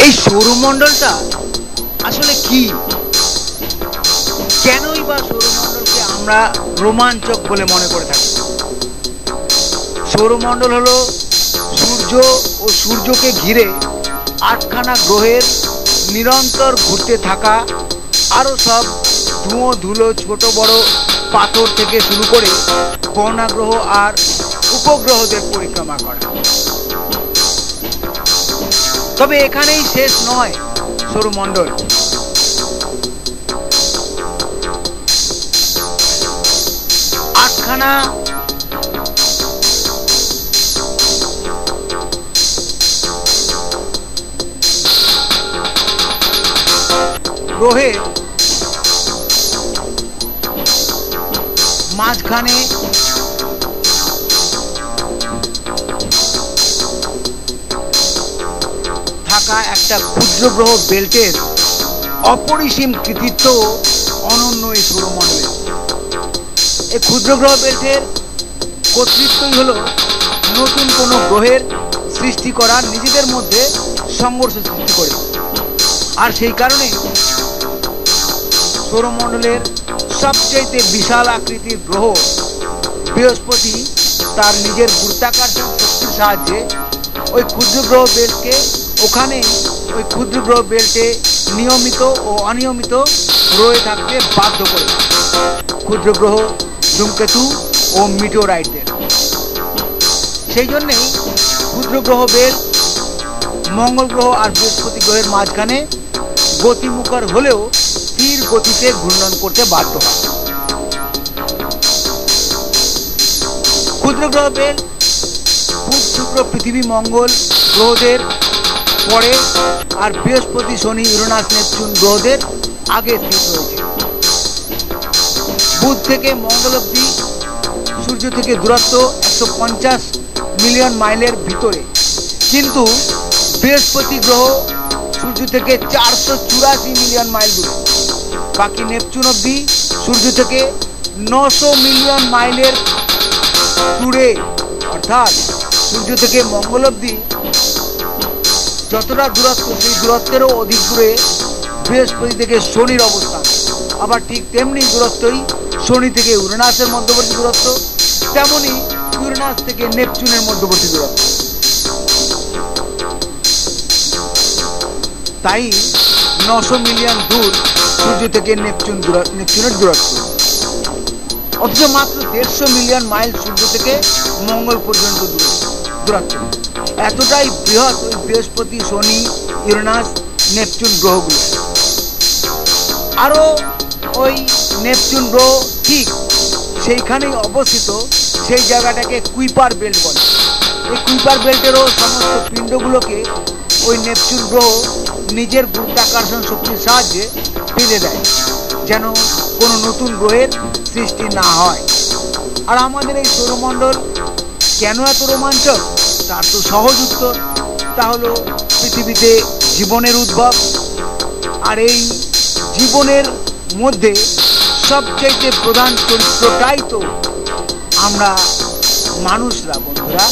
এই সৌরমণ্ডলটা আসলে কি, কেনই বা সৌরমণ্ডলকে আমরা রোমাঞ্চক বলে মনে করে থাকি? সৌরমণ্ডল হলো সূর্য ও সূর্যকে ঘিরে আটখানা গ্রহের নিরন্তর ঘুরতে থাকা, আরও সব ধুঁয়ো ধুলো ছোট বড় পাথর থেকে শুরু করে কণাগ্রহ আর উপগ্রহদের পরিক্রমা করা। তবে এখানেই শেষ নয় সৌরমণ্ডল। আটখানা গ্রহের মাঝখানে থাকা একটা ক্ষুদ্র গ্রহ বেল্টের অপরিসীম কৃতিত্ব অনন্য এই সৌরমণ্ডলে। এই ক্ষুদ্র গ্রহ বেল্টের কর্তৃত্বই হলো নতুন কোনো গ্রহের সৃষ্টি করার, নিজেদের মধ্যে সংঘর্ষ সৃষ্টি করে। আর সেই কারণে সৌরমণ্ডলের সবচাইতে বিশাল আকৃতির গ্রহ বৃহস্পতি তার নিজের গুরুত্বাকর্ষণ শক্তির সাহায্যে ওই ক্ষুদ্র গ্রহ বেল্টকে ওই ক্ষুদ্র গ্রহ বেল্টে নিয়মিত ও অনিয়মিত রয়ে থাকতে বাধ্য করে ক্ষুদ্র গ্রহ, ধূমকেতু ও মিটেওরাইটদের। সেই জন্যেই ক্ষুদ্র গ্রহ বেল্ট মঙ্গল গ্রহ আর বৃহস্পতি গ্রহের মাঝখানে গতিমুখর হলেও স্থির গতিতে ঘূর্ণন করতে বাধ্য হয়। ক্ষুদ্র গ্রহ বেল্ট বুধ, শুক্র, পৃথিবী, মঙ্গল গ্রহদের পরে আর বৃহস্পতি, শনি, ইউরেনাস, নেপচুন গ্রহদের আগে স্থিত রয়েছে। বুধ থেকে মঙ্গল অবধি সূর্য থেকে দূরত্ব 150 মিলিয়ন মাইলের ভিতরে, কিন্তু বৃহস্পতি গ্রহ সূর্য থেকে 484 মিলিয়ন মাইল দূরে। বাকি নেপচুন অবধি সূর্য থেকে 900 মিলিয়ন মাইলের দূরে। অর্থাৎ সূর্য থেকে মঙ্গল অবধি যতটা দূরত্ব, সেই দূরত্বেরও অধিক দূরে বৃহস্পতি থেকে শনির অবস্থান। আবার ঠিক তেমনি দূরত্বই শনি থেকে ইউরেনাসের মধ্যবর্তী দূরত্ব, তেমনি ইউরেনাস থেকে নেপচুনের মধ্যবর্তী দূরত্ব। তাই 900 মিলিয়ন দূর সূর্য থেকে নেপচুনের দূরত্ব। অথচ মাত্র 150 মিলিয়ন মাইল সূর্য থেকে মঙ্গল পর্যন্ত দূরত্ব। এতটাই বৃহৎ ওই বৃহস্পতি, শনি, ইউরেনাস, নেপচুন গ্রহগুলো। আরও ওই নেপচুন গ্রহ ঠিক সেইখানেই অবস্থিত, সেই জায়গাটাকে কুইপার বেল্ট বলে। এই কুইপার বেল্টেরও সমস্ত পিণ্ডগুলোকে ওই নেপচুন গ্রহ নিজের গুরুত্বাকর্ষণ শক্তির সাহায্যে বেঁধে দেয়, যেন কোনো নতুন গ্রহের সৃষ্টি না হয়। আর আমাদের এই সৌরমণ্ডল কেন এত রোমাঞ্চক, তার তো সহজ উত্তর। তা হলো পৃথিবীতে জীবনের উদ্ভব। আর এই জীবনের মধ্যে সবচাইতে প্রধান চরিত্রটাই তো আমরা মানুষরা, বন্ধুরা।